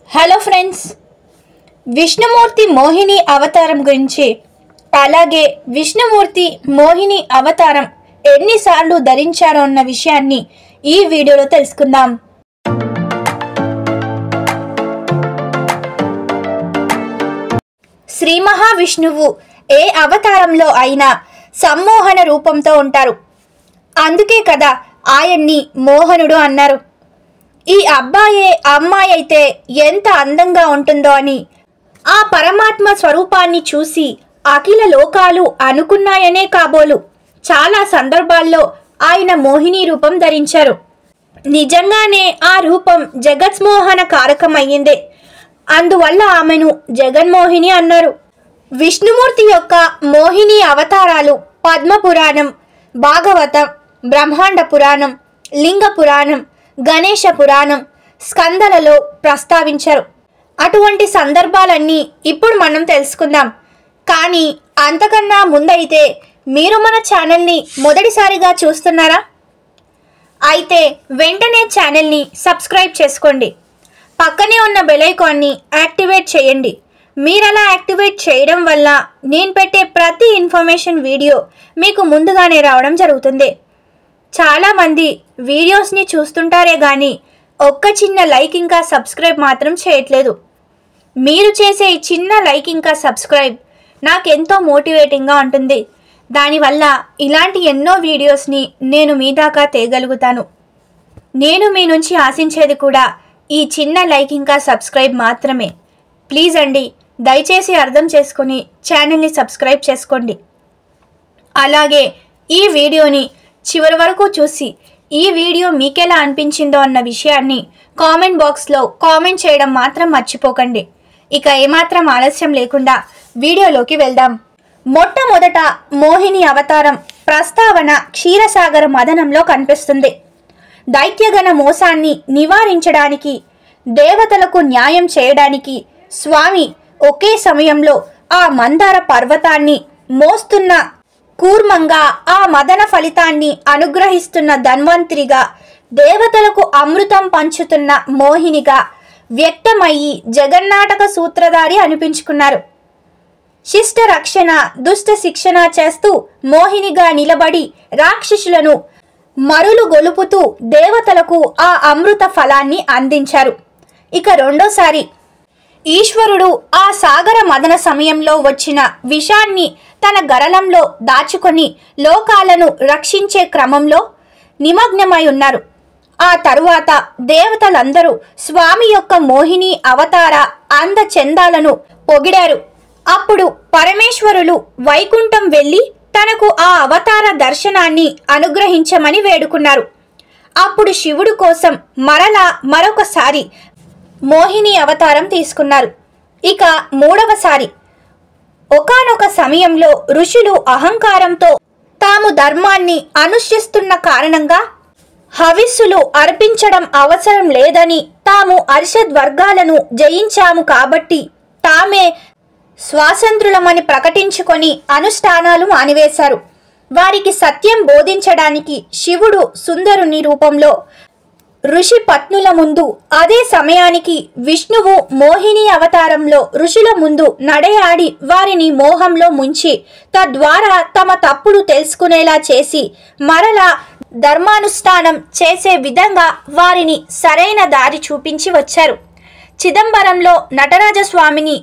Hello friends, Vishnumurthy Mohini అవతారం గురించి, అలాగే విష్ణుమూర్తి మోహిని అవతారం ఎన్నిసార్లు ధరించారో అన్న విషయాన్ని ఈ వీడియోలో తెలుసుకుందాం. శ్రీ మహావిష్ణువు ఏ అవతారంలో అయినా సమ్మోహన రూపంతో ఉంటారు. అందుకే కదా ఆయన్ని మోహనుడు అన్నారు. ఈ అబ్బాయే అమ్మాయి అయితే ఎంత అందంగా ఉంటుందో అని ఆ పరమాత్మ స్వరూపాన్ని చూసి అఖిల లోకాలు అనుకున్నాయనే కాబోలు చాలా సందర్భాల్లో ఆయన మోహిని రూపం ధరించారు. నిజంగానే ఆ రూపం జగత్మోహన కారకమయ్యిందే. అందువల్ల ఆమెను జగన్మోహిని అన్నారు. విష్ణుమూర్తి యొక్క మోహిని అవతారాలు పద్మపురాణం, భాగవతం, బ్రహ్మాండ పురాణం, లింగ పురాణం, గణేశ పురాణం, స్కందలలో ప్రస్తావించారు. అటువంటి సందర్భాలన్నీ ఇప్పుడు మనం తెలుసుకుందాం. కానీ అంతకన్నా ముందైతే మీరు మన ఛానల్ని మొదటిసారిగా చూస్తున్నారా? అయితే వెంటనే ఛానల్ని సబ్స్క్రైబ్ చేసుకోండి. పక్కనే ఉన్న బెల్ ఐకాన్ని యాక్టివేట్ చేయండి. మీరలా యాక్టివేట్ చేయడం వల్ల నేను పెట్టే ప్రతి ఇన్ఫర్మేషన్ వీడియో మీకు ముందుగానే రావడం జరుగుతుంది. చాలామంది వీడియోస్ని చూస్తుంటారే కానీ ఒక్క చిన్న లైక్ ఇంకా సబ్స్క్రైబ్ మాత్రం చేయట్లేదు. మీరు చేసే ఈ చిన్న లైక్ ఇంకా సబ్స్క్రైబ్ నాకెంతో మోటివేటింగ్గా ఉంటుంది. దానివల్ల ఇలాంటి ఎన్నో వీడియోస్ని నేను మీ దాకా తేగలుగుతాను. నేను మీ నుంచి ఆశించేది కూడా ఈ చిన్న లైక్ ఇంకా సబ్స్క్రైబ్ మాత్రమే. ప్లీజ్ అండి, దయచేసి అర్థం చేసుకొని ఛానల్ని సబ్స్క్రైబ్ చేసుకోండి. అలాగే ఈ వీడియోని చివరి వరకు చూసి ఈ వీడియో మీకెలా అనిపించిందో అన్న విషయాన్ని కామెంట్ బాక్స్లో కామెంట్ చేయడం మాత్రం మర్చిపోకండి. ఇక ఏమాత్రం ఆలస్యం లేకుండా వీడియోలోకి వెళ్దాం. మొట్టమొదట మోహిని అవతారం ప్రస్తావన క్షీరసాగర మదనంలో కనిపిస్తుంది. దైత్యగణ మోసాన్ని నివారించడానికి, దేవతలకు న్యాయం చేయడానికి స్వామి ఒకే సమయంలో ఆ మందార పర్వతాన్ని మోస్తున్న కూర్మంగా, ఆ మదన ఫలితాన్ని అనుగ్రహిస్తున్న ధన్వంతరిగా, దేవతలకు అమృతం పంచుతున్న మోహినిగా వ్యక్తమయ్యి జగన్నాటక సూత్రధారి అనిపించుకున్నారు. శిష్ట రక్షణ, దుష్ట శిక్షణ చేస్తూ మోహినిగా నిలబడి రాక్షసులను మరులు గొలుపుతూ దేవతలకు ఆ అమృత ఫలాన్ని అందించారు. ఇక రెండోసారి ఈశ్వరుడు ఆ సాగర మదన సమయంలో వచ్చిన విషాన్ని తన గరళంలో దాచుకొని లోకాలను రక్షించే క్రమంలో నిమగ్నమై ఉన్నారు. ఆ తరువాత దేవతలందరూ స్వామి యొక్క మోహిని అవతార అందచందాలను పొగిడారు. అప్పుడు పరమేశ్వరులు వైకుంఠం వెళ్ళి తనకు ఆ అవతార దర్శనాన్ని అనుగ్రహించమని వేడుకున్నారు. అప్పుడు శివుడు కోసం మరొకసారి మోహిని అవతారం తీసుకున్నారు. ఇక మూడవసారి ఒకానొక సమయంలో ఋషులు అహంకారంతో తాము ధర్మాన్ని అనుష్ఠిస్తున్న కారణంగా హవిస్సులు అర్పించడం అవసరం లేదని, తాము అరిషద్ వర్గాలను జయించాము కాబట్టి తామే స్వాతంత్రులమని ప్రకటించుకొని అనుష్ఠానాలు మానివేశారు. వారికి సత్యం బోధించడానికి శివుడు సుందరుని రూపంలో ఋషి పత్నుల ముందు, అదే సమయానికి విష్ణువు మోహిని అవతారంలో ఋషుల ముందు నడయాడి వారిని మోహంలో ముంచి తద్వారా తమ తప్పులు తెలుసుకునేలా చేసి మరలా ధర్మానుష్ఠానం చేసే విధంగా వారిని సరైన దారి చూపించి వచ్చారు. చిదంబరంలో నటరాజస్వామిని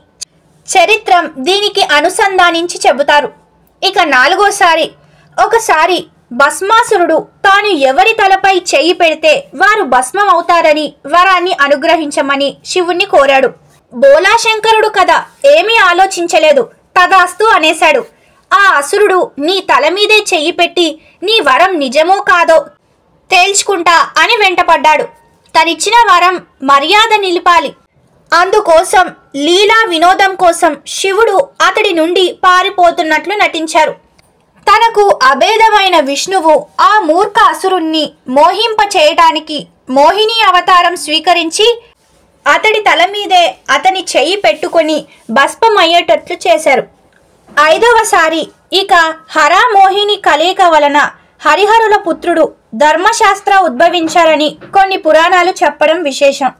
చరిత్రం దీనికి అనుసంధానించి చెబుతారు. ఇక నాలుగోసారి ఒకసారి భస్మాసురుడు తాను ఎవరి తలపై చెయ్యి పెడితే వారు భస్మం అవుతారని వరాన్ని అనుగ్రహించమని శివుణ్ణి కోరాడు. బోలాశంకరుడు కదా ఏమీ ఆలోచించలేదు, తదాస్తు అనేశాడు. ఆ అసురుడు నీ తల మీదే చెయ్యి పెట్టి నీ వరం నిజమో కాదో తేల్చుకుంటా అని వెంటపడ్డాడు. తనిచ్చిన వరం మర్యాద నిలిపాలి. అందుకోసం లీలా వినోదం కోసం శివుడు అతడి నుండి పారిపోతున్నట్లు నటించారు. తనకు అభేదమైన విష్ణువు ఆ మూర్ఖ అసురుణ్ణి మోహింప చేయడానికి మోహిని అవతారం స్వీకరించి అతడి తల మీదే అతని చెయ్యి పెట్టుకొని భస్మమయ్యేటట్లు చేశారు. ఐదవసారి ఇక హర మోహిని కలయిక వలన హరిహరుల పుత్రుడు ధర్మశాస్త్ర ఉద్భవించారని కొన్ని పురాణాలు చెప్పడం విశేషం.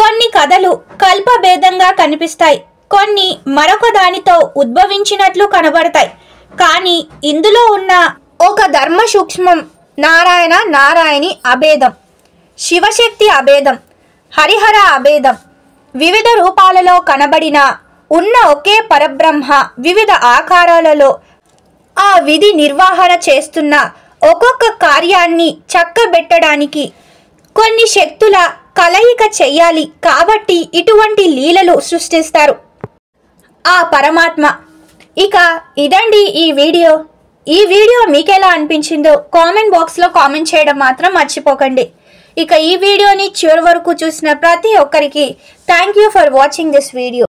కొన్ని కథలు కల్పభేదంగా కనిపిస్తాయి, కొన్ని మరొక దానితో ఉద్భవించినట్లు కనబడతాయి. కానీ ఇందులో ఉన్న ఒక ధర్మ సూక్ష్మం నారాయణ నారాయణి అభేదం, శివశక్తి అభేదం, హరిహర అభేదం. వివిధ రూపాలలో కనబడిన ఉన్న ఒకే పరబ్రహ్మ వివిధ ఆకారాలలో ఆ విధి నిర్వహణ చేస్తున్న ఒక్కొక్క కార్యాన్ని చక్కబెట్టడానికి కొన్ని శక్తుల కలయిక చెయ్యాలి కాబట్టి ఇటువంటి లీలలు సృష్టిస్తారు ఆ పరమాత్మ. ఇక ఇదండి ఈ వీడియో మీకెలా అనిపించిందో కామెంట్ బాక్స్లో కామెంట్ చేయడం మాత్రం మర్చిపోకండి. ఇక ఈ వీడియోని చివరి వరకు చూసిన ప్రతి ఒక్కరికి thank you for watching this video.